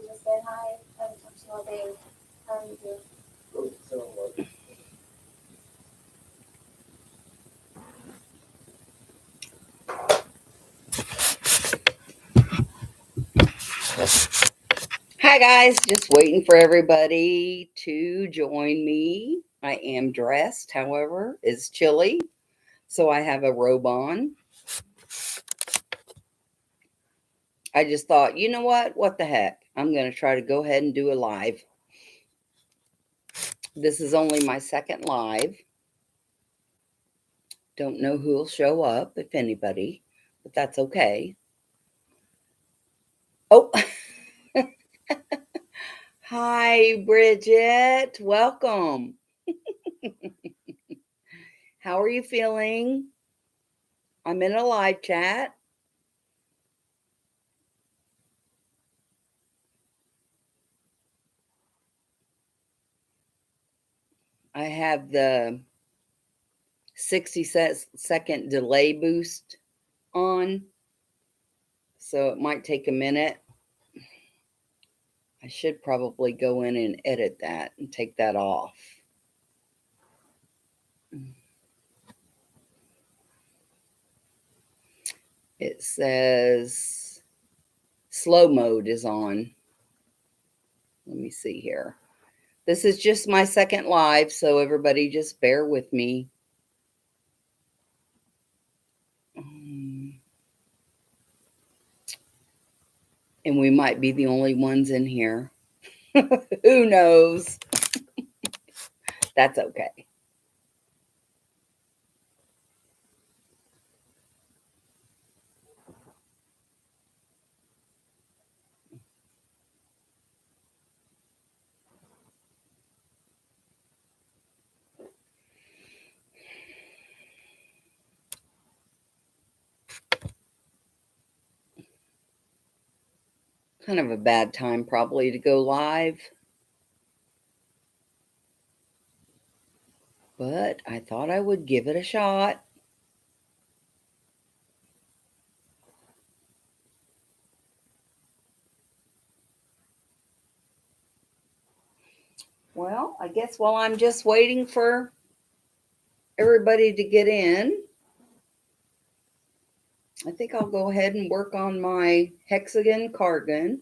just said hi. I haven't talked to you all day. How are you doing? Hi guys, just waiting for everybody to join me. I am dressed, however, it's chilly, so I have a robe on. I just thought, you know what? What the heck? I'm going to try to go ahead and do a live. This is only my second live. Don't know who will show up, if anybody, but that's okay. Oh, hi, Bridget. Welcome. How are you feeling? I'm in a live chat. I have the 60-second delay boost on, so it might take a minute. I should probably go in and edit that and take that off. It says slow mode is on. Let me see here. This is just my second live, so everybody just bear with me. And we might be the only ones in here. Who knows? That's okay. Kind of a bad time probably to go live. But I thought I would give it a shot. Well, I guess while I'm just waiting for everybody to get in, I think I'll go ahead and work on my hexagon cardigan.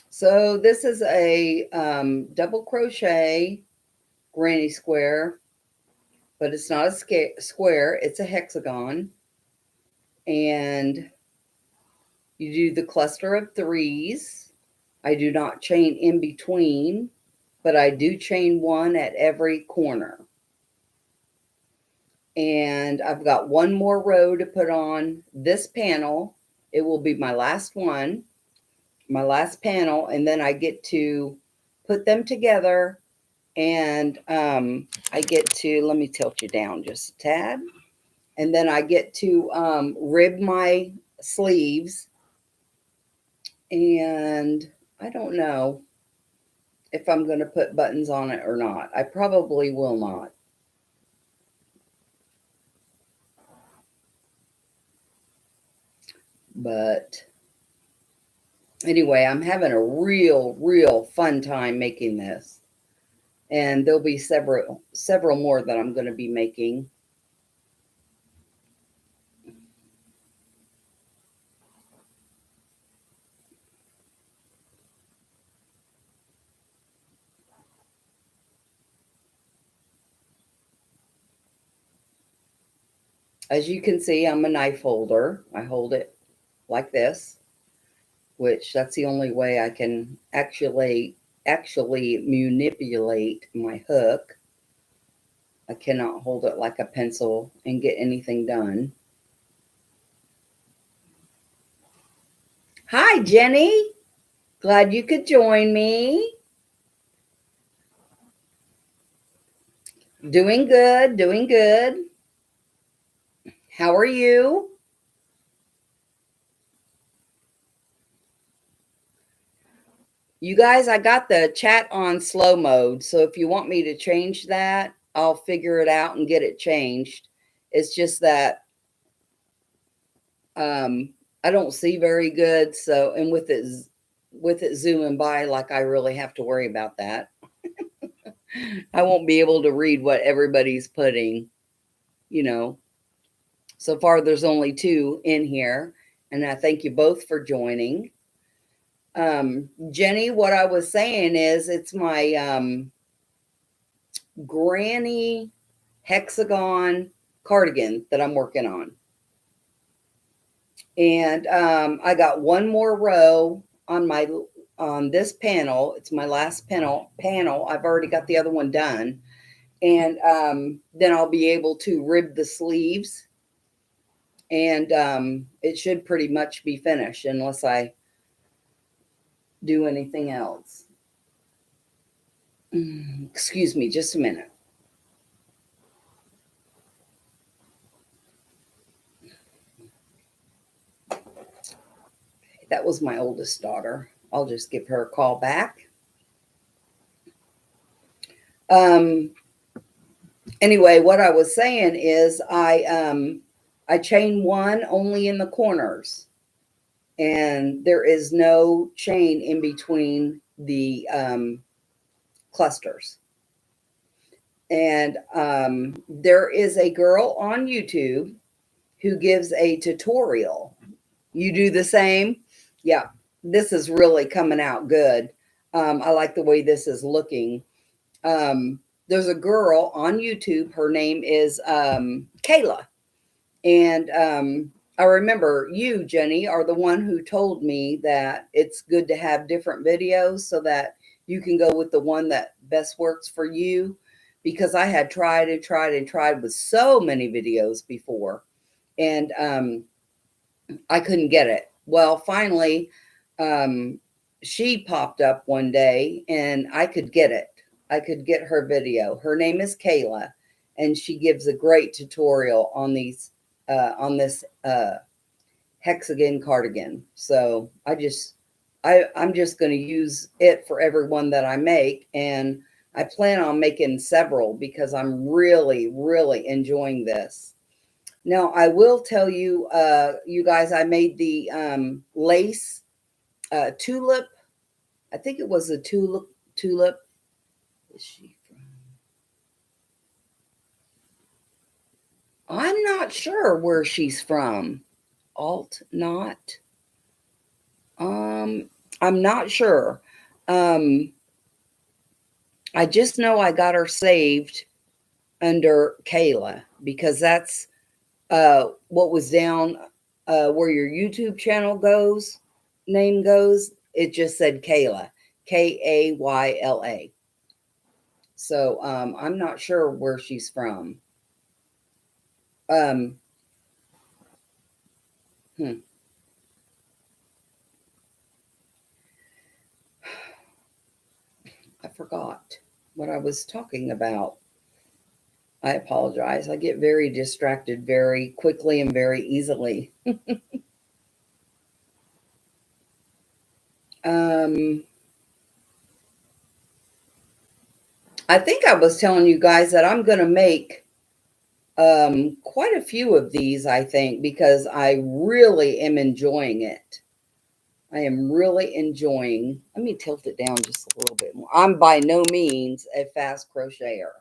So this is a double crochet granny square, but it's not a square, it's a hexagon. And you do the cluster of threes. I do not chain in between, but I do chain one at every corner. And I've got one more row to put on this panel. It will be my last one, my last panel, and then I get to put them together. And I get to, let me tilt you down just a tad. And then I get to rib my sleeves. And I don't know if I'm going to put buttons on it or not. I probably will not. But anyway, I'm having a real fun time making this. And there'll be several more that I'm going to be making. As you can see, I'm a knife holder. I hold it like this, which that's the only way I can actually manipulate my hook. I cannot hold it like a pencil and get anything done. Hi, Jenny. Glad you could join me. Doing good, doing good. How are you? You guys, I got the chat on slow mode. So if you want me to change that, I'll figure it out and get it changed. It's just that I don't see very good. So, and with it zooming by, like I really have to worry about that. I won't be able to read what everybody's putting, you know. So far, there's only 2 in here. And I thank you both for joining. Jenny, what I was saying is it's my granny hexagon cardigan that I'm working on. And I got one more row on this panel. It's my last panel. I've already got the other one done. And then I'll be able to rib the sleeves. And it should pretty much be finished unless I do anything else. Excuse me, just a minute. That was my oldest daughter. I'll just give her a call back. Anyway, what I was saying is I chain one only in the corners, and there is no chain in between the clusters. And there is a girl on YouTube who gives a tutorial. You do the same? Yeah, this is really coming out good. I like the way this is looking. There's a girl on YouTube. Her name is Kayla. And I remember you, Jenny, are the one who told me that it's good to have different videos so that you can go with the one that best works for you. Because I had tried and tried and tried with so many videos before. And I couldn't get it. Well, finally, she popped up one day and I could get it. I could get her video. Her name is Kayla, and she gives a great tutorial on these on this hexagon cardigan. So I'm just going to use it for every one that I make, and I plan on making several because I'm really, really enjoying this. Now, I will tell you, you guys, I made the lace tulip. I think it was a tulip. Is she from? I'm not sure where she's from. Not. I'm not sure. I just know I got her saved under Kayla because that's what was down where your YouTube channel name goes. It just said Kayla, Kayla. So I'm not sure where she's from. I forgot what I was talking about. I apologize. I get very distracted very quickly and very easily. I think I was telling you guys that I'm going to make quite a few of these, I think, because I really am enjoying it. I am really enjoying. Let me tilt it down just a little bit more. I'm by no means a fast crocheter.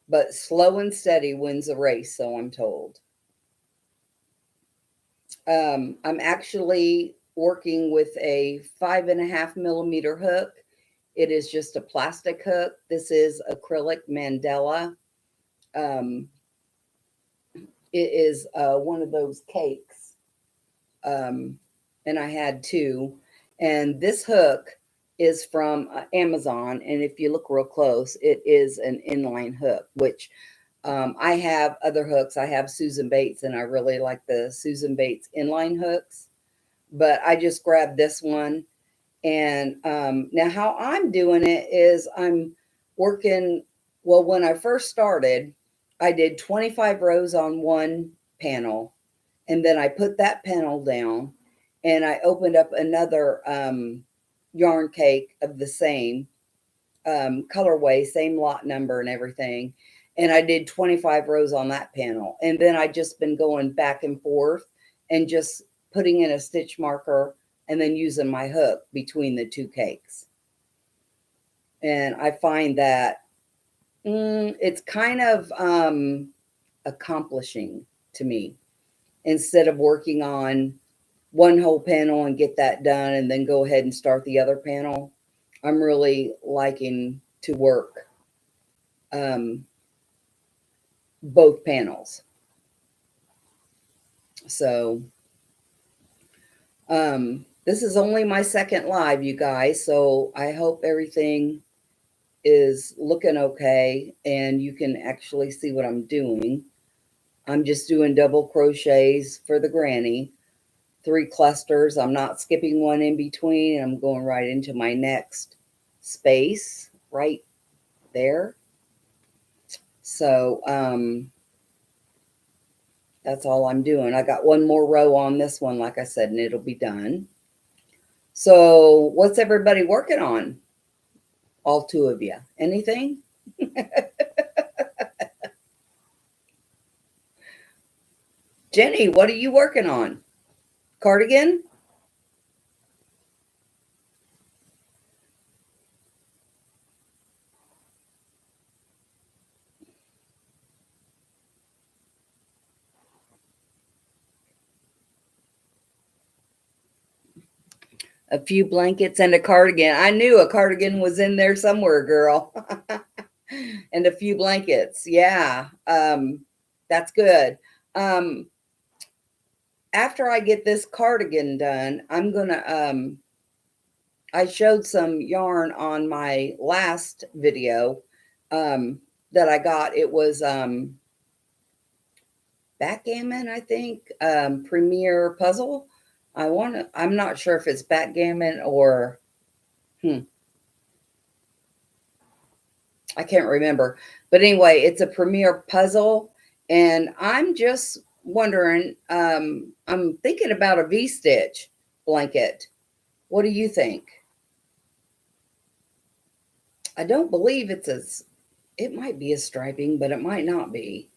But slow and steady wins the race, so I'm told. I'm actually working with a 5.5 millimeter hook. It is just a plastic hook. This is acrylic Mandela. It is one of those cakes. And I had 2. And this hook is from Amazon. And if you look real close, it is an inline hook, which I have other hooks. I have Susan Bates, and I really like the Susan Bates inline hooks. But I just grabbed this one. And now how I'm doing it is I'm working, well, when I first started, I did 25 rows on one panel, and then I put that panel down, and I opened up another yarn cake of the same colorway, same lot number and everything. And I did 25 rows on that panel. And then I just been going back and forth and just putting in a stitch marker and then using my hook between the two cakes. And I find that it's kind of accomplishing to me, instead of working on one whole panel and get that done and then go ahead and start the other panel. I'm really liking to work both panels. So this is only my second live, you guys, so I hope everything is looking okay and you can actually see what I'm doing. I'm just doing double crochets for the granny, 3 clusters. I'm not skipping one in between. I'm going right into my next space right there. So that's all I'm doing. I got one more row on this one, like I said, and it'll be done. So what's everybody working on? All 2 of you. Anything? Jenny, what are you working on? Cardigan? A few blankets and a cardigan. I knew a cardigan was in there somewhere, girl. And a few blankets. Yeah. That's good. After I get this cardigan done, I'm going to, I showed some yarn on my last video that I got. It was backgammon, I think, Premier Puzzle. I'm not sure if it's backgammon or, I can't remember. But anyway, it's a Premier Puzzle. And I'm just wondering, I'm thinking about a V-stitch blanket. What do you think? I don't believe it might be a striping, but it might not be.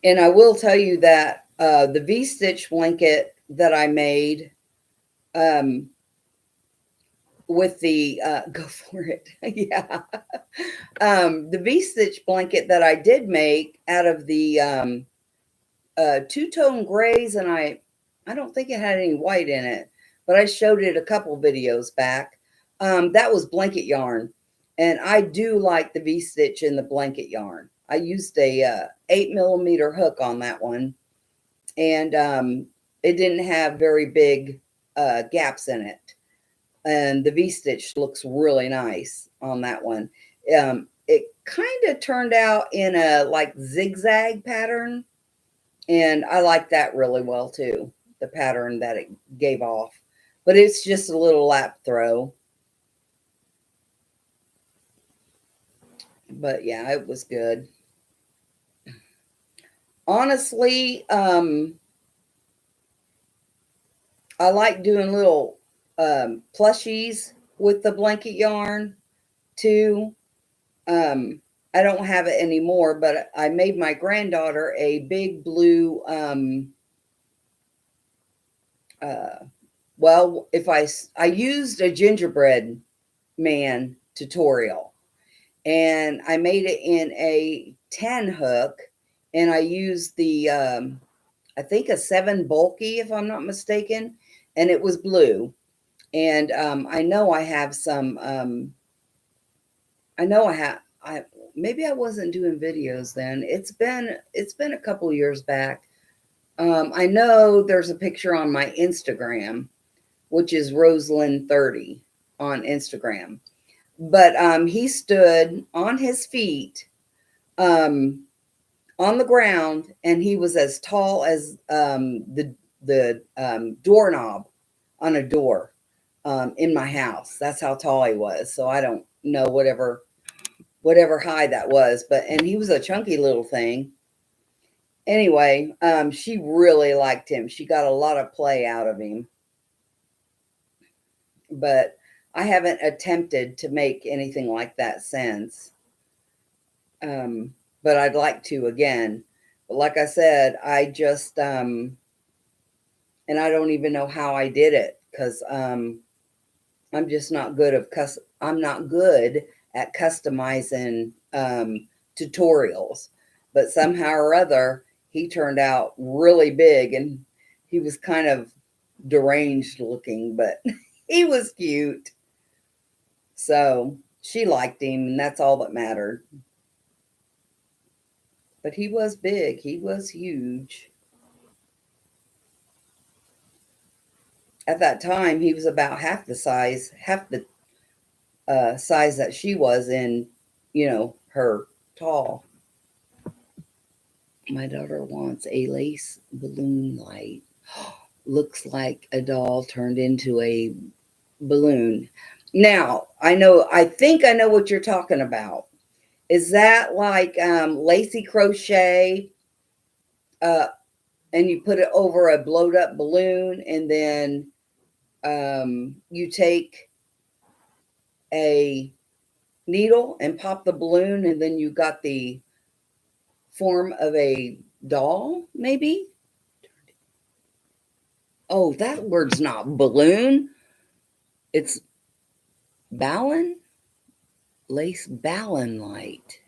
And I will tell you that the V-stitch blanket that I made with the, go for it. Yeah. The V-stitch blanket that I did make out of the two-tone grays, and I don't think it had any white in it, but I showed it a couple videos back. That was blanket yarn, and I do like the V-stitch in the blanket yarn. I used a 8mm hook on that one, and it didn't have very big gaps in it. And the V-stitch looks really nice on that one. It kind of turned out in a like zigzag pattern, and I like that really well too, the pattern that it gave off. But it's just a little lap throw. But yeah, it was good. Honestly, I like doing little plushies with the blanket yarn too. I don't have it anymore, but I made my granddaughter a big blue, well, if I used a gingerbread man tutorial, and I made it in a 10 hook, and I used the, I think a 7 bulky, if I'm not mistaken, and it was blue. And I know I have some, maybe I wasn't doing videos then. It's been a couple years back. I know there's a picture on my Instagram, which is Rosalind30 on Instagram. But he stood on his feet on the ground, and he was as tall as the doorknob on a door in my house. That's how tall he was. So I don't know whatever high that was, and he was a chunky little thing. Anyway, she really liked him. She got a lot of play out of him. But I haven't attempted to make anything like that since. But I'd like to again. But like I said, I just and I don't even know how I did it because I'm just not good I'm not good at customizing tutorials. But somehow or other, he turned out really big, and he was kind of deranged looking, but he was cute. So she liked him, and that's all that mattered. But he was big. He was huge. At that time, he was about half the size that she was in, her tall. My daughter wants a lace balloon light. Looks like a doll turned into a balloon. Now, I think I know what you're talking about. Is that like lacy crochet and you put it over a blowed up balloon, and then you take a needle and pop the balloon, and then you got the form of a doll, maybe? Oh, that word's not balloon. It's ballon? Lace ballon light.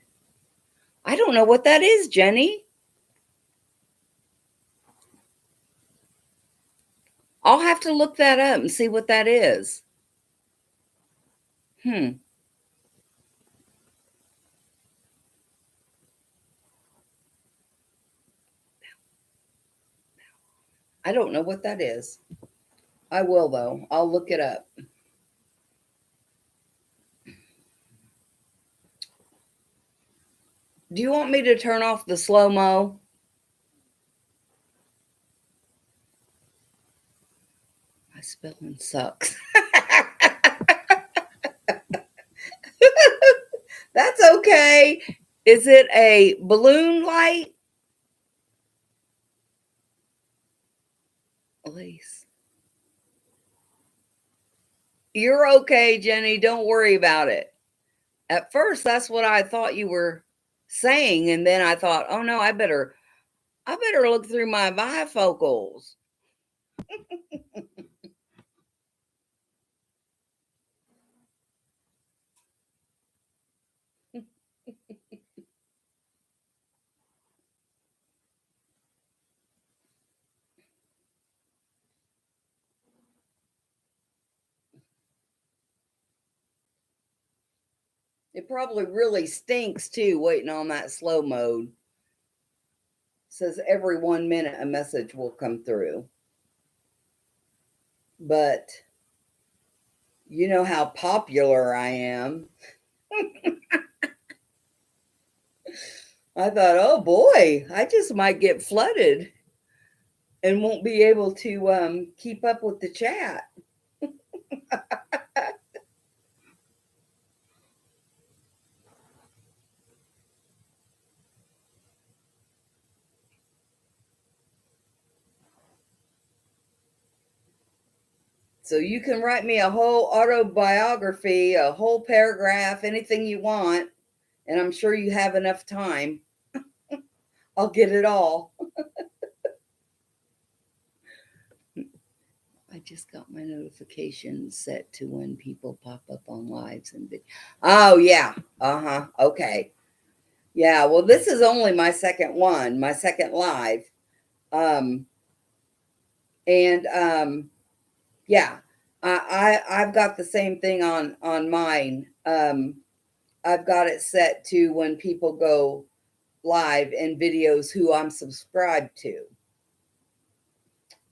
I don't know what that is, Jenny. I'll have to look that up and see what that is. I don't know what that is. I will, though. I'll look it up. Do you want me to turn off the slow-mo? My spelling sucks. That's okay. Is it a balloon light? Lace. You're okay, Jenny. Don't worry about it. At first, that's what I thought you were saying, and then I thought, oh no, I better look through my bifocals. It probably really stinks too, waiting on that slow mode. It says every 1 minute a message will come through. But you know how popular I am. I thought, oh boy, I just might get flooded and won't be able to keep up with the chat. So you can write me a whole autobiography, a whole paragraph, anything you want, and I'm sure you have enough time. I'll get it all. I just got my notifications set to when people pop up on lives and oh yeah. Uh-huh. Okay. Yeah, well, this is only my second one, my second live. And yeah, I've got the same thing on mine. I've got it set to when people go live in videos who I'm subscribed to.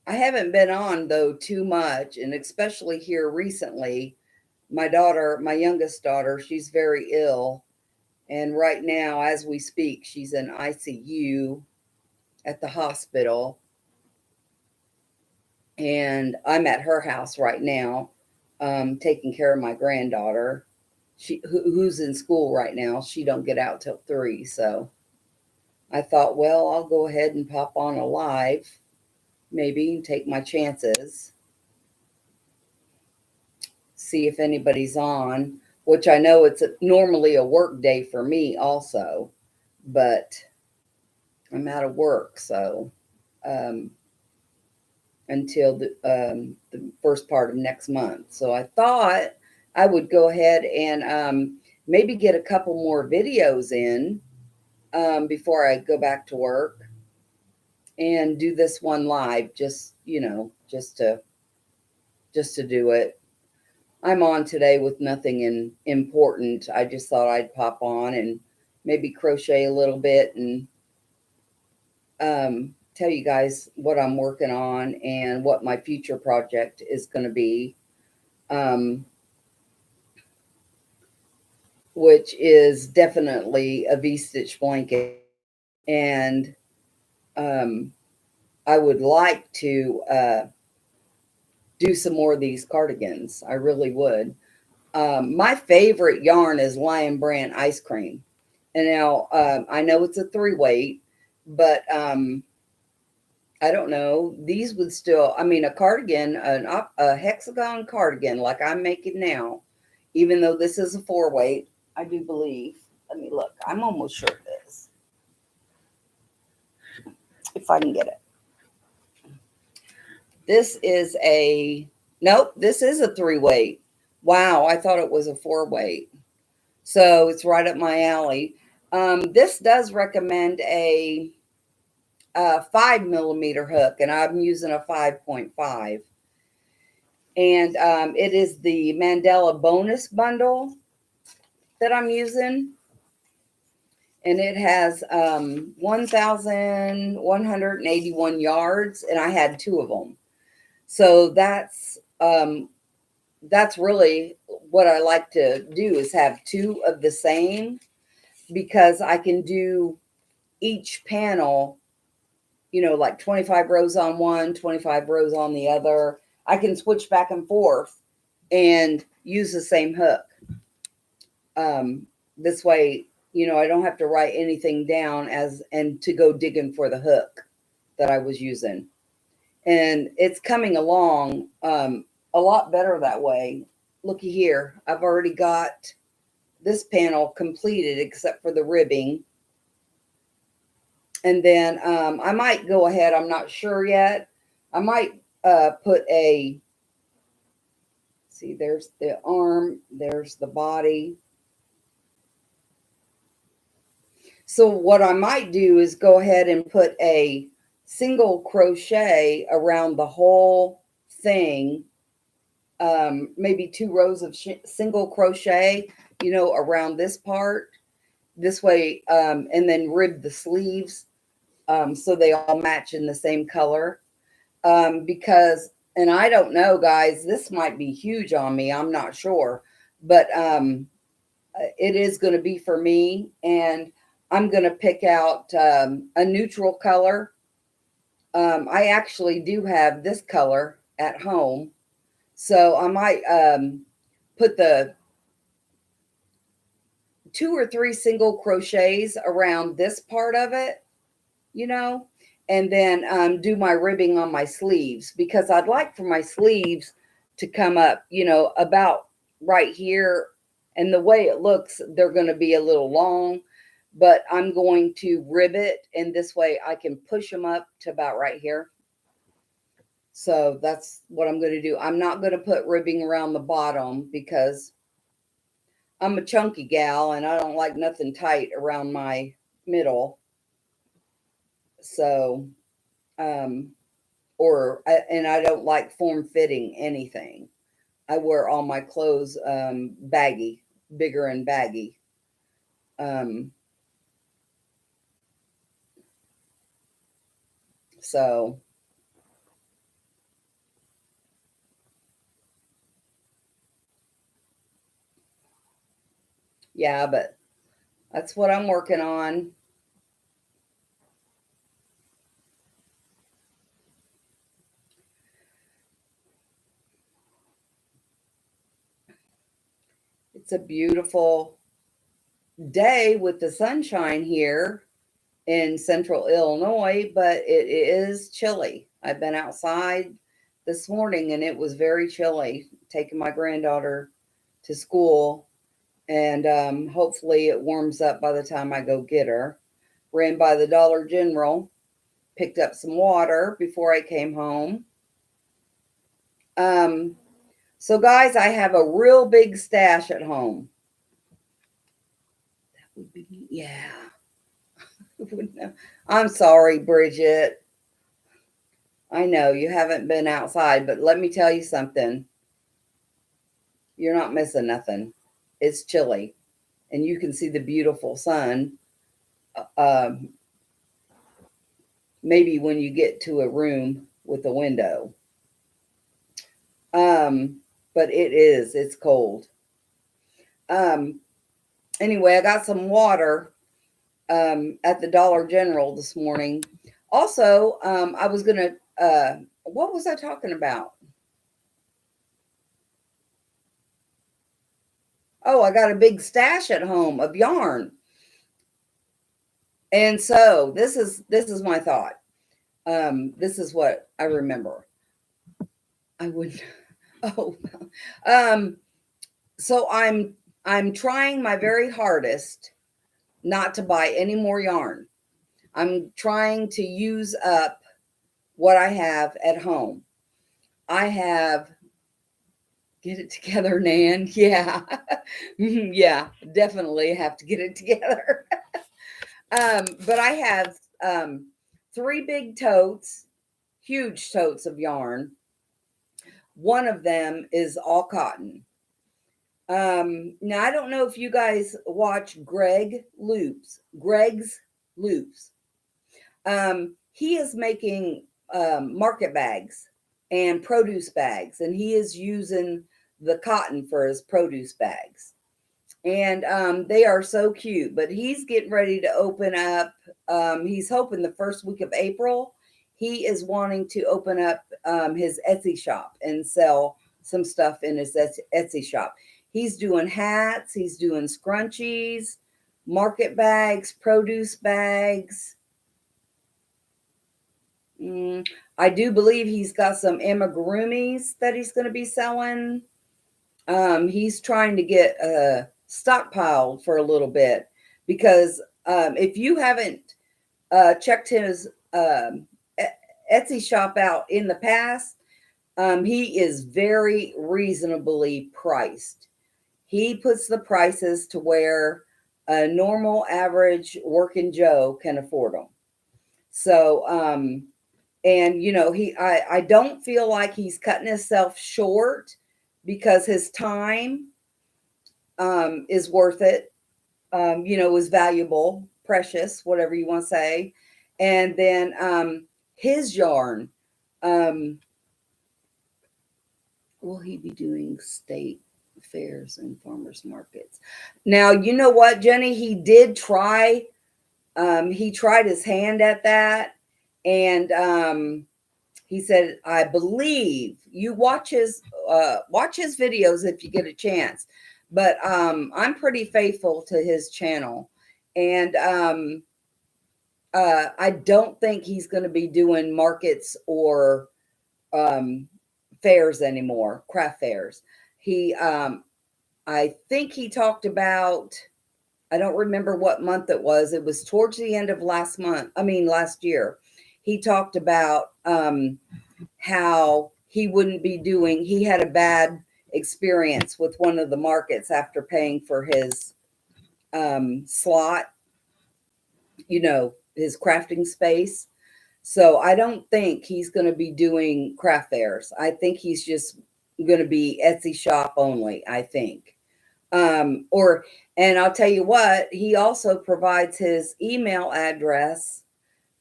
I haven't been on though too much, and especially here recently, my youngest daughter, she's very ill, and right now as we speak, she's in ICU at the hospital, and I'm at her house right now, taking care of my granddaughter, who's in school right now. She don't get out till 3, so I thought, well, I'll go ahead and pop on a live, maybe, and take my chances. See if anybody's on, which I know it's normally a work day for me also, but I'm out of work, so um, until the first part of next month. So I thought I would go ahead and maybe get a couple more videos in before I go back to work and do this one live, just just to do it. I'm on today with nothing important. I just thought I'd pop on and maybe crochet a little bit and tell you guys what I'm working on and what my future project is going to be, which is definitely a V-stitch blanket. And I would like to do some more of these cardigans. I really would. My favorite yarn is Lion Brand Ice Cream. And now I know it's a 3-weight, but I don't know. These would still, I mean, a cardigan, a hexagon cardigan like I'm making now, even though this is a 4-weight, I do believe. Let me look. I'm almost sure it is. If I can get it. This is nope, this is a 3-weight. Wow, I thought it was a 4-weight. So it's right up my alley. This does recommend a 5mm hook, and I'm using a 5.5. And it is the Mandela bonus bundle that I'm using. And it has 1,181 yards, and I had 2 of them. So that's really what I like to do, is have 2 of the same, because I can do each panel, like 25 rows on one, 25 rows on the other. I can switch back and forth and use the same hook. This way, I don't have to write anything down and to go digging for the hook that I was using. And it's coming along a lot better that way. Looky here, I've already got this panel completed except for the ribbing. And then I might go ahead, I'm not sure yet. I might put see, there's the arm, there's the body. So what I might do is go ahead and put a single crochet around the whole thing. Maybe 2 rows of single crochet, around this part. This way, and then rib the sleeves so they all match in the same color. Because, and I don't know, guys, this might be huge on me. I'm not sure. But it is going to be for me. And I'm going to pick out a neutral color. I actually do have this color at home. So I might put the 2 or 3 single crochets around this part of it, and then do my ribbing on my sleeves, because I'd like for my sleeves to come up, about right here. And the way it looks, they're going to be a little long, but I'm going to rib it, and this way I can push them up to about right here. So that's what I'm going to do. I'm not going to put ribbing around the bottom because I'm a chunky gal and I don't like nothing tight around my middle. So, and I don't like form-fitting anything. I wear all my clothes baggy, bigger and baggy. So yeah, but that's what I'm working on. It's a beautiful day with the sunshine here. in central Illinois, but it is chilly. I've been outside this morning and it was very chilly, taking my granddaughter to school. And hopefully it warms up by the time I go get her. Ran by the Dollar General, picked up some water before I came home. So guys, I have a real big stash at home. That would be, yeah. I'm sorry, Bridget. I know you haven't been outside, but let me tell you something. You're not missing nothing. It's chilly, and you can see the beautiful sun. Maybe when you get to a room with a window. But it's cold. Anyway, I got some water at the Dollar General this morning. Also, I was going to, what was I talking about? Oh, I got a big stash at home of yarn. And so this is my thought. This is what I remember. I would, oh, so I'm trying my very hardest not to buy any more yarn. I'm trying to use up what I have at home. I have, get it together, Nan. Yeah. Yeah, definitely have to get it together. But I have 3 big totes, huge totes of yarn. One of them is all cotton. Now I don't know if you guys watch Greg's Loops. He is making market bags and produce bags, and he is using the cotton for his produce bags. And they are so cute, but he's getting ready to open up. He's hoping the first week of April, he is wanting to open up his Etsy shop and sell some stuff in his Etsy shop. He's doing hats, he's doing scrunchies, market bags, produce bags. I do believe he's got some amigurumis that he's going to be selling. He's trying to get stockpiled for a little bit, because if you haven't checked his Etsy shop out in the past, he is very reasonably priced. He puts the prices to where a normal average working Joe can afford them. So and you know, I don't feel like he's cutting himself short, because his time is worth it, you know, is valuable, precious, whatever you want to say. And then his yarn, will he be doing state fairs and farmers markets? Now, you know what, Jenny, he did try, he tried his hand at that. And he said, I believe you watch his videos if you get a chance. But I'm pretty faithful to his channel. And I don't think he's going to be doing markets or fairs anymore, craft fairs. He, I think he talked about, I don't remember what month it was. It was towards the end of last year. He talked about how he wouldn't be doing, he had a bad experience with one of the markets after paying for his slot, you know, his crafting space. So I don't think he's going to be doing craft fairs. I think he's just going to be Etsy shop only, I think. And I'll tell you what, he also provides his email address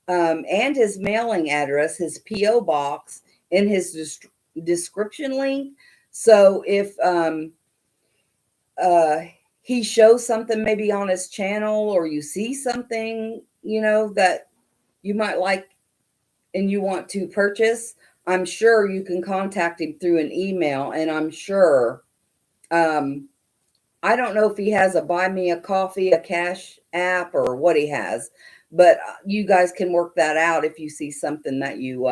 and his mailing address, his P.O. box, in his description link. So if he shows something maybe on his channel, or you see something, you know, that you might like and you want to purchase, I'm sure you can contact him through an email. And I'm sure, I don't know if he has a Buy Me a Coffee, a Cash app, or what he has, but you guys can work that out if you see something that you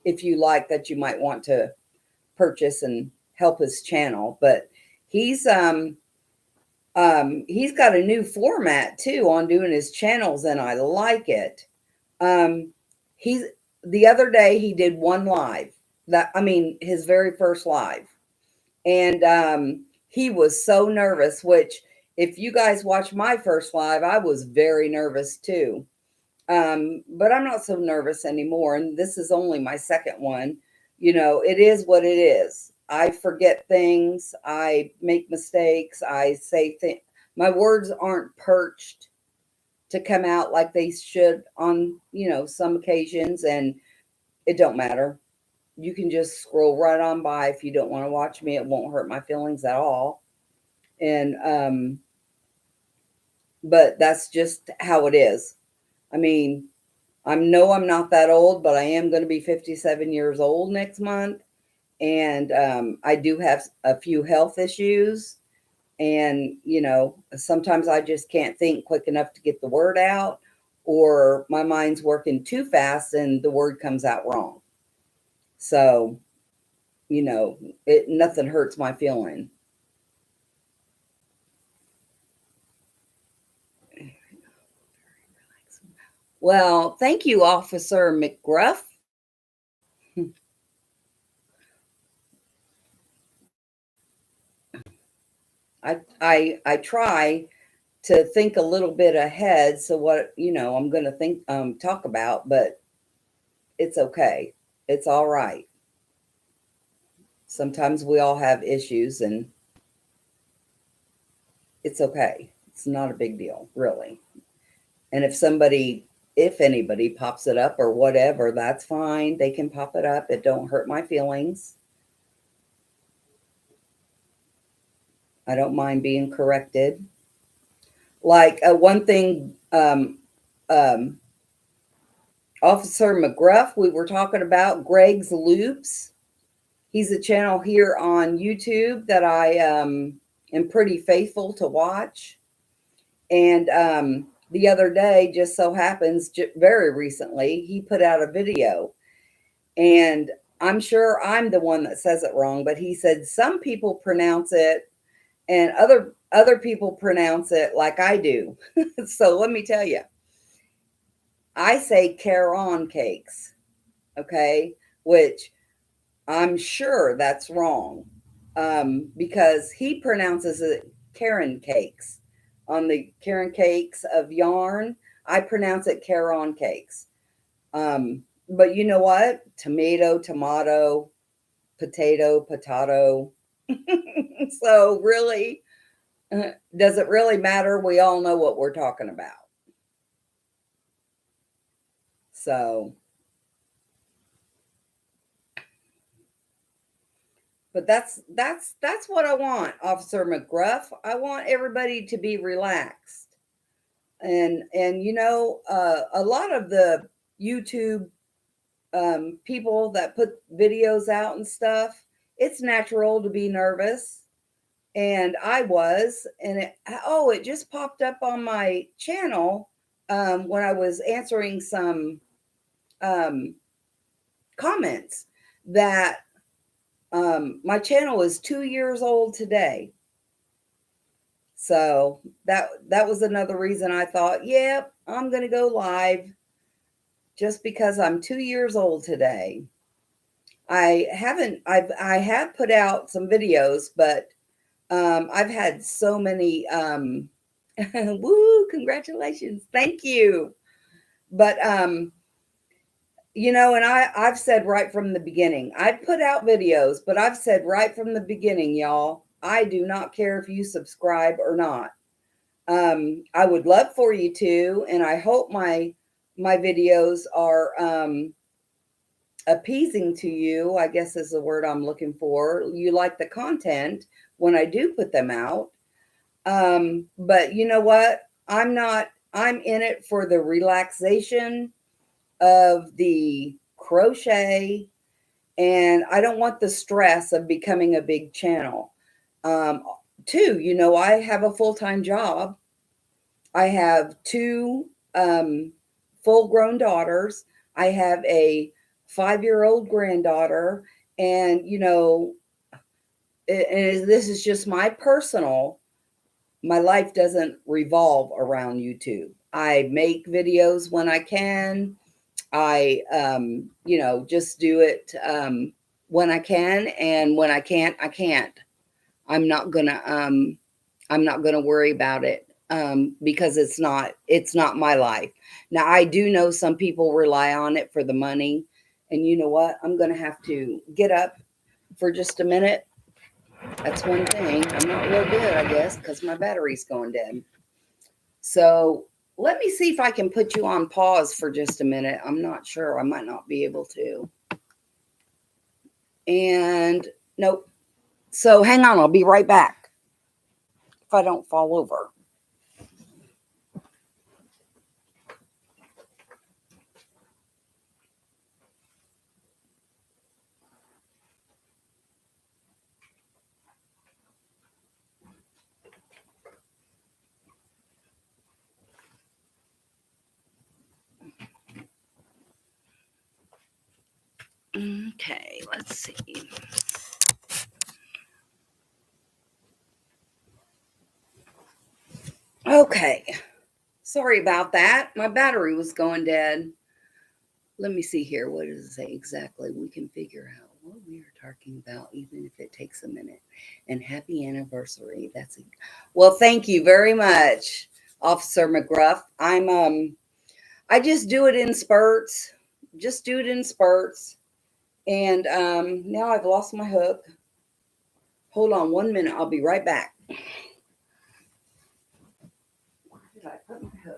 if you like that you might want to purchase and help his channel. But he's he's got a new format too on doing his channels, and I like it. He's the other day he did one live, that I mean his very first live, and he was so nervous, which if you guys watch my first live, I was very nervous too. But I'm not so nervous anymore, and this is only my second one. You know, it is what it is. I forget things, I make mistakes, I say things. My words aren't perched to come out like they should on, you know, some occasions, and it don't matter. You can just scroll right on by if you don't want to watch me. It won't hurt my feelings at all. And but that's just how it is. I mean, I'm not that old, but I am going to be 57 years old next month, and I do have a few health issues, and you know, sometimes I just can't think quick enough to get the word out, or my mind's working too fast and the word comes out wrong. So, you know, it nothing hurts my feeling. Well, thank you, Officer McGruff. I try to think a little bit ahead, so what, you know, I'm going to think talk about, but it's okay. It's all right. Sometimes we all have issues, and it's okay. It's not a big deal, really. And if anybody pops it up or whatever, that's fine. They can pop it up. It don't hurt my feelings. I don't mind being corrected. Like one thing, um, Officer McGruff, we were talking about Greg's Loops. He's a channel here on YouTube that I am pretty faithful to watch. And the other day, just so happens, very recently, he put out a video. And I'm sure I'm the one that says it wrong, but he said some people pronounce it and other people pronounce it like I do. So let me tell you, I say Caron cakes, okay, which I'm sure that's wrong, because he pronounces it Karen cakes. On the Karen cakes of yarn, I pronounce it Caron cakes. But you know what? Tomato, tomato, potato, potato. So really, does it really matter? We all know what we're talking about. So, but that's what I want, Officer McGruff. I want everybody to be relaxed. And you know, a lot of the YouTube people that put videos out and stuff, it's natural to be nervous. And I was, and it just popped up on my channel when I was answering some um, comments that my channel is 2 years old today. So that was another reason I thought, yep, I'm going to go live just because I'm 2 years old today. I have put out some videos, but I've had so many, woo, congratulations. Thank you. But, you know, and I've said right from the beginning, I've put out videos, but I've said right from the beginning, y'all, I do not care if you subscribe or not. I would love for you to, and I hope my videos are appeasing to you, I guess is the word I'm looking for. You like the content when I do put them out. But you know what? I'm in it for the relaxation of the crochet, and I don't want the stress of becoming a big channel. Two, you know, I have a full-time job. I have two full grown daughters. I have a 5-year-old granddaughter. And, this is just my life doesn't revolve around YouTube. I make videos when I can. I, just do it when I can, and when I can't, I can't. I'm not gonna, worry about it because it's not my life. Now, I do know some people rely on it for the money, and you know what? I'm gonna have to get up for just a minute. That's one thing. I'm not real good, I guess, because my battery's going dead. So let me see if I can put you on pause for just a minute. I'm not sure. I might not be able to. And nope. So hang on. I'll be right back if I don't fall over. Okay, let's see. Okay. Sorry about that. My battery was going dead. Let me see here. What does it say exactly? We can figure out what we are talking about, even if it takes a minute. And happy anniversary. Well, thank you very much, Officer McGruff. I just do it in spurts. Just do it in spurts. And now I've lost my hook. Hold on 1 minute. I'll be right back. Where did I put my hook?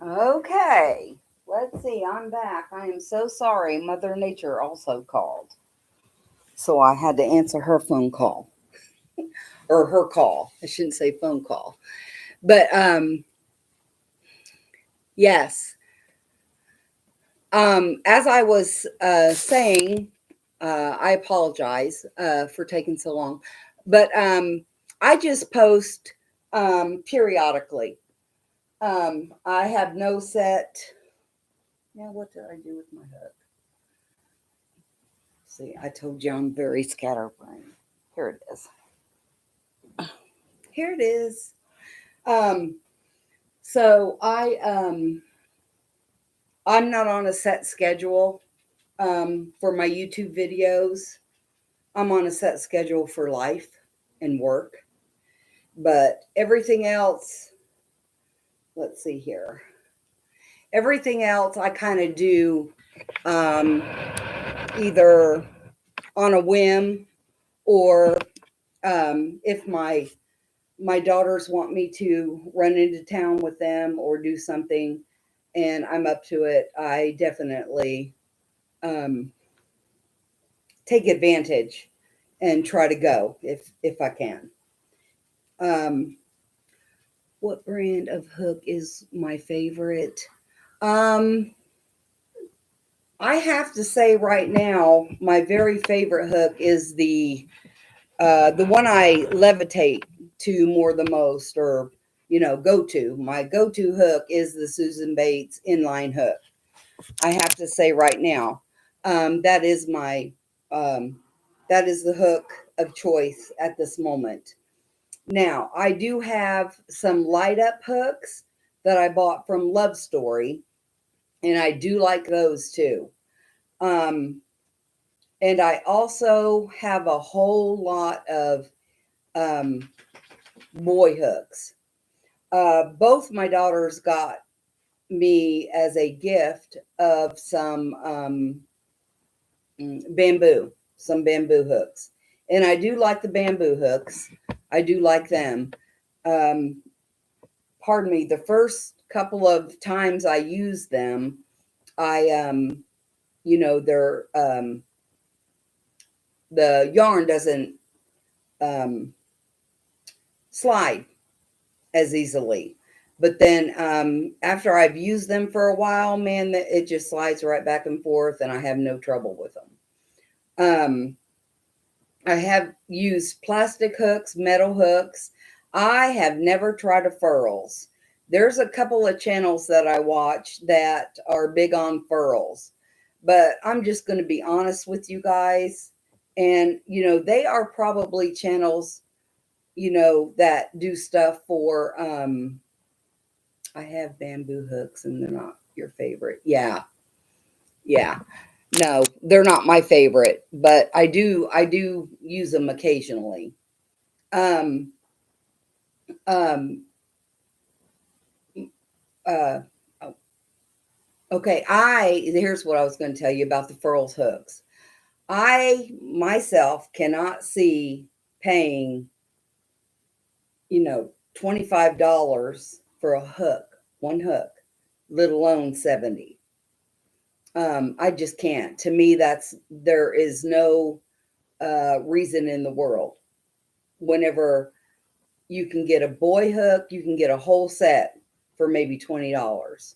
Okay, let's see. I'm back. I am so sorry. Mother Nature also called. So I had to answer her phone call or her call. I shouldn't say phone call. But yes. As I was saying, I apologize for taking so long, but I just post periodically. I have no set. Now, what did I do with my hook? See, I told you I'm very scatterbrained. Here it is. Here it is. Um, so I'm not on a set schedule for my YouTube videos. I'm on a set schedule for life and work, but everything else, let's see here. Everything else I kind of do um, either on a whim or if my daughters want me to run into town with them or do something and I'm up to it, I definitely um, take advantage and try to go if I can. Um, what brand of hook is my favorite? Um, I have to say right now, my very favorite hook is the one I levitate to more the most, or go to. My go-to hook is the Susan Bates inline hook. I have to say right now, that is my that is the hook of choice at this moment. Now, I do have some light up hooks that I bought from Love Story, and I do like those too. Um, and I also have a whole lot of um, boy hooks. Both my daughters got me as a gift of some some bamboo hooks. And I do like the bamboo hooks. I do like them. Um, pardon me, the first couple of times I used them, I they're the yarn doesn't um, slide as easily. But then after I've used them for a while, man, it just slides right back and forth, and I have no trouble with them. I have used plastic hooks, metal hooks. I have never tried a furls. There's a couple of channels that I watch that are big on furls, but I'm just going to be honest with you guys. And, they are probably channels, that do stuff for, I have bamboo hooks and they're not your favorite. Yeah. Yeah. No, they're not my favorite, but I do use them occasionally. Um, um, uh, oh, okay. Here's what I was going to tell you about the furls hooks. I myself cannot see paying, $25 for a hook, one hook, let alone 70. I just can't. To me, there is no reason in the world. Whenever you can get a boy hook, you can get a whole set for maybe $20.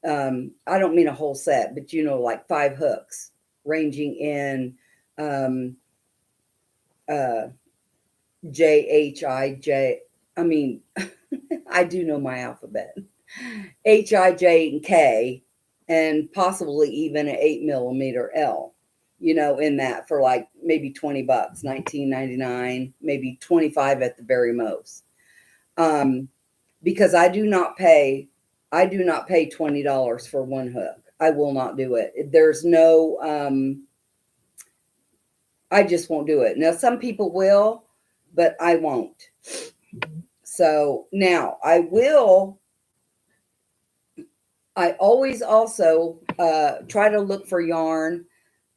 I don't mean a whole set, but like 5 hooks ranging in um, uh, JHIJ. I mean, I do know my alphabet. HIJ and K, and possibly even an 8mm L. In that for like maybe $20, $19.99, maybe 25 at the very most. Because I do not pay $20 for one hook. I will not do it. There's no I just won't do it. Now some people will, but I won't. So now I always also try to look for yarn.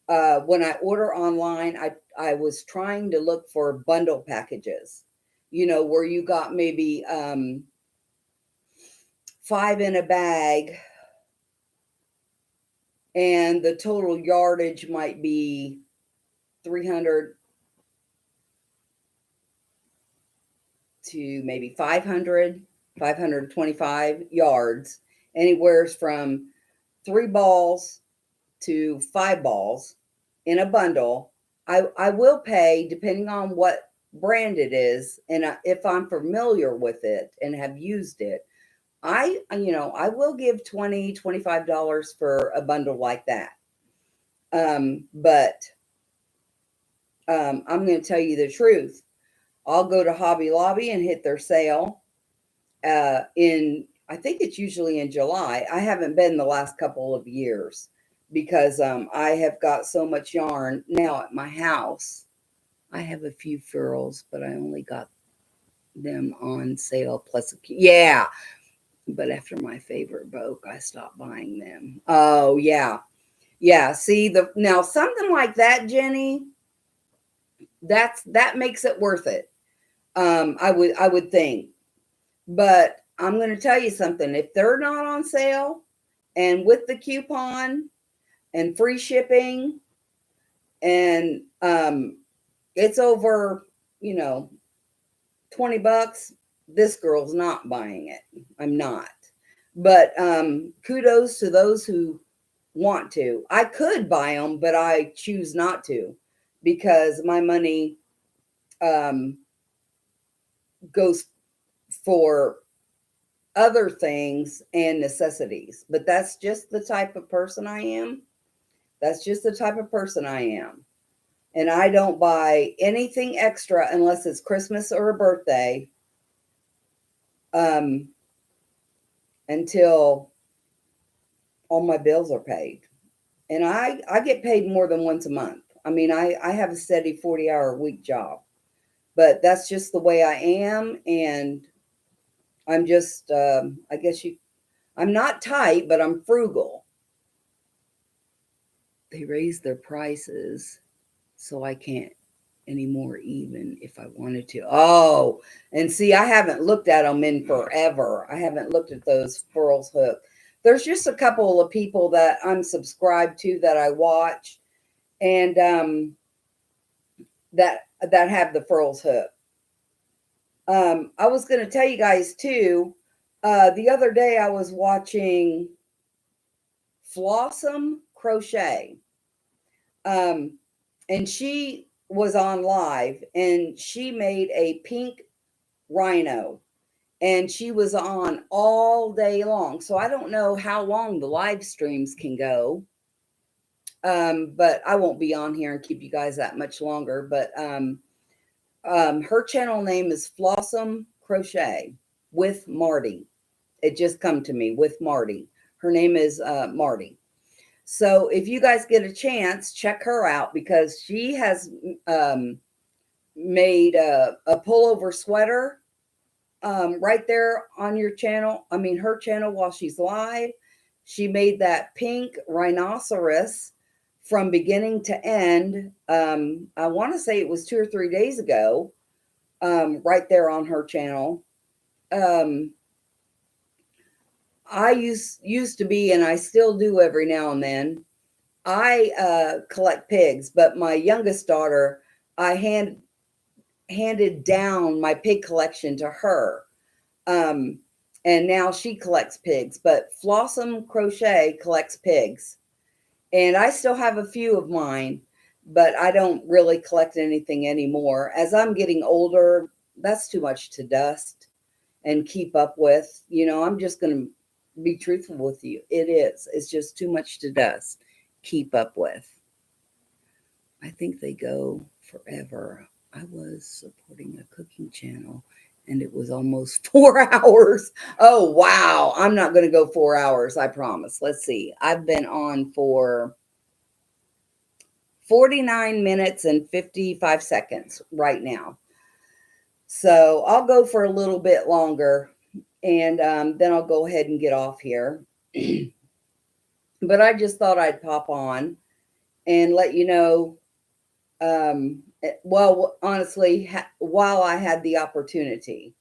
When I order online, I was trying to look for bundle packages, where you got maybe 5 in a bag, and the total yardage might be 300 to maybe 500, 525 yards, anywhere from 3 balls to 5 balls in a bundle. I will pay, depending on what brand it is, and if I'm familiar with it and have used it, I will give $20-$25 for a bundle like that. But I'm going to tell you the truth. I'll go to Hobby Lobby and hit their sale I think it's usually in July. I haven't been the last couple of years because I have got so much yarn now at my house. I have a few furls, but I only got them on sale plus yeah. But after my favorite broke, I stopped buying them. Oh yeah. Yeah. See, now something like that, Jenny, that makes it worth it. I would think. But I'm going to tell you something. If they're not on sale and with the coupon and free shipping and it's over, $20, this girl's not buying it. I'm not. But kudos to those who want to. I could buy them, but I choose not to because my money goes for other things and necessities. But that's just the type of person I am. That's just the type of person I am. And I don't buy anything extra unless it's Christmas or a birthday until all my bills are paid. And I get paid more than once a month. I mean, I have a steady 40-hour-a-week job. But that's just the way I am. And I'm just, I'm not tight, but I'm frugal. They raised their prices, so I can't anymore, even if I wanted to. Oh, and see, I haven't looked at them in forever. I haven't looked at those Furls hook. There's just a couple of people that I'm subscribed to that I watch, and that have the Furls hook. I was going to tell you guys too. The other day I was watching Flossom Crochet, and she was on live, and she made a pink rhino, and she was on all day long. So I don't know how long the live streams can go, but I won't be on here and keep you guys that much longer. But her channel name is Flossom Crochet with Marty. It just come to me, with Marty. Her name is Marty. So if you guys get a chance, check her out, because she has made a pullover sweater right there on your channel. I mean, her channel, while she's live. She made that pink rhinoceros from beginning to end. I want to say it was 2 or 3 days ago, right there on her channel. I used to be, and I still do every now and then, I collect pigs, but my youngest daughter, I handed down my pig collection to her. And now she collects pigs, but Flossom Crochet collects pigs. And I still have a few of mine, but I don't really collect anything anymore. As I'm getting older, that's too much to dust and keep up with. I'm just going to be truthful with you. It is. It's just too much to dust. Keep up with. I think they go forever. I was supporting a cooking channel and it was almost 4 hours. Oh, wow. I'm not going to go 4 hours. I promise. Let's see. I've been on for 49 minutes and 55 seconds right now. So I'll go for a little bit longer, and then I'll go ahead and get off here. But I just thought I'd pop on and let you know, well, honestly, while I had the opportunity,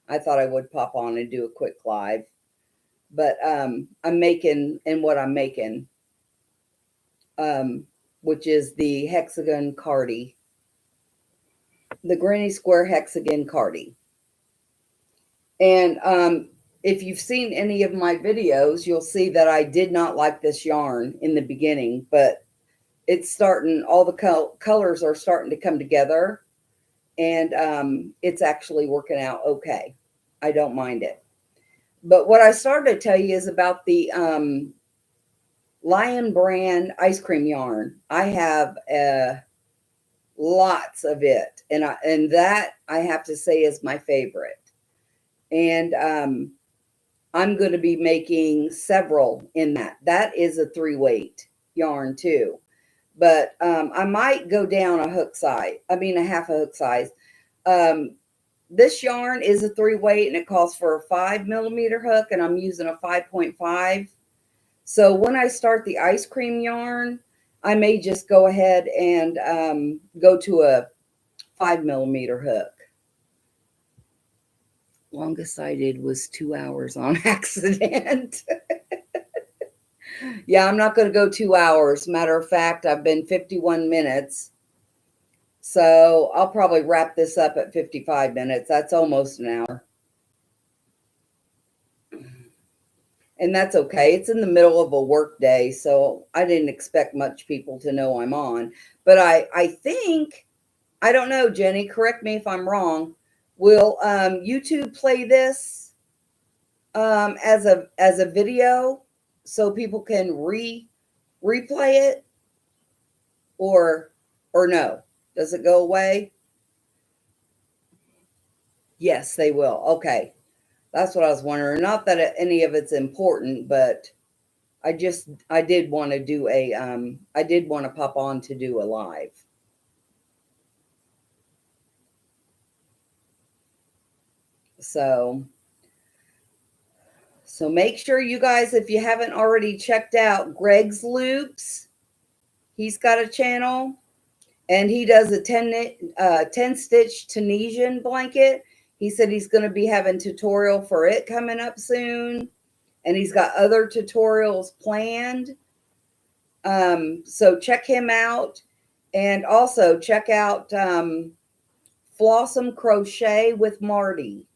I thought I would pop on and do a quick live. but I'm making, and what I'm making, which is the hexagon cardi, the granny square hexagon cardi. And if you've seen any of my videos, you'll see that I did not like this yarn in the beginning, but it's starting, all the colors are starting to come together, and it's actually working out okay. I don't mind it. But what I started to tell you is about the Lion brand ice cream yarn. I have lots of it, and that I have to say is my favorite. And I'm going to be making several in that. That is a 3-weight yarn too. But I might go down a hook size. I mean, a half a hook size. This yarn is a 3-weight, and it calls for a 5mm hook, and I'm using a 5.5. So when I start the ice cream yarn, I may just go ahead and go to a 5mm hook. Longest I did was 2 hours on accident. Yeah, I'm not going to go 2 hours. Matter of fact, I've been 51 minutes. So I'll probably wrap this up at 55 minutes. That's almost an hour. And that's okay. It's in the middle of a work day, so I didn't expect much people to know I'm on. But I think, I don't know, Jenny, correct me if I'm wrong. Will YouTube play this as a video so people can replay it, or no? Does it go away? Yes, they will. Okay. That's what I was wondering. Not that any of it's important, but I did want to do I did want to pop on to do a live. So make sure you guys, if you haven't already checked out Greg's Loops, he's got a channel, and he does a 10 stitch Tunisian blanket. He said he's going to be having tutorial for it coming up soon, and he's got other tutorials planned. So check him out, and also check out Flossom Crochet with Marty.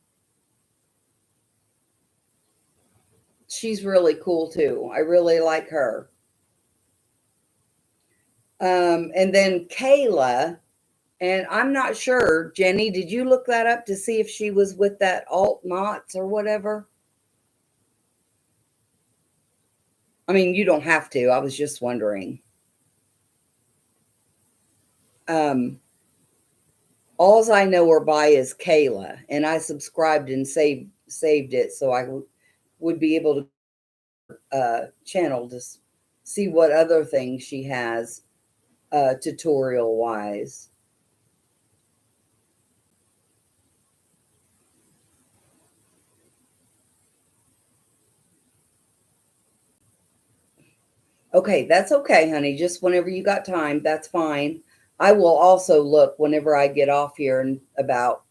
She's really cool too. I really like her. And then Kayla, and I'm not sure, Jenny, did you look that up to see if she was with that Alt Knots or whatever? I mean, you don't have to. I was just wondering. Alls I know her by is Kayla, and I subscribed and saved it so I would be able to channel to see what other things she has tutorial wise. Okay, that's okay, honey. Just whenever you got time, that's fine. I will also look whenever I get off here in about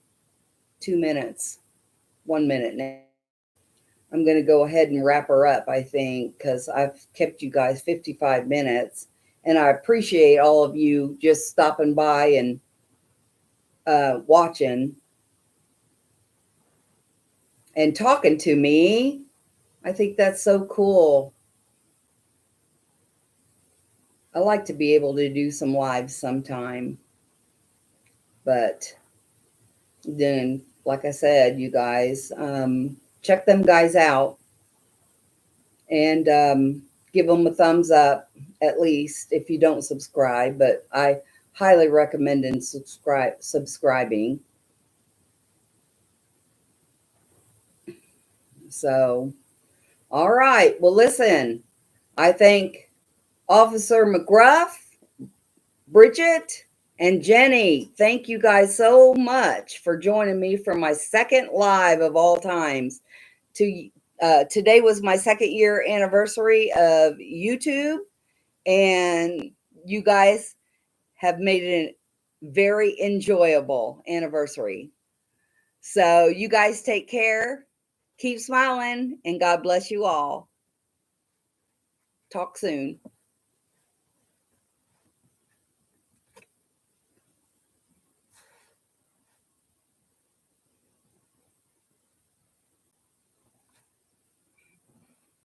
2 minutes, 1 minute now. I'm going to go ahead and wrap her up, I think, because I've kept you guys 55 minutes. And I appreciate all of you just stopping by and watching and talking to me. I think that's so cool. I like to be able to do some lives sometime. But then, like I said, you guys, check them guys out and give them a thumbs up, at least if you don't subscribe. But I highly recommend subscribing. So, all right. Well, listen, I thank Officer McGruff, Bridget, and Jenny. Thank you guys so much for joining me for my second live of all times. Today was my 2nd year anniversary of YouTube, and you guys have made it a very enjoyable anniversary. So you guys take care. Keep smiling and God bless you all. Talk soon.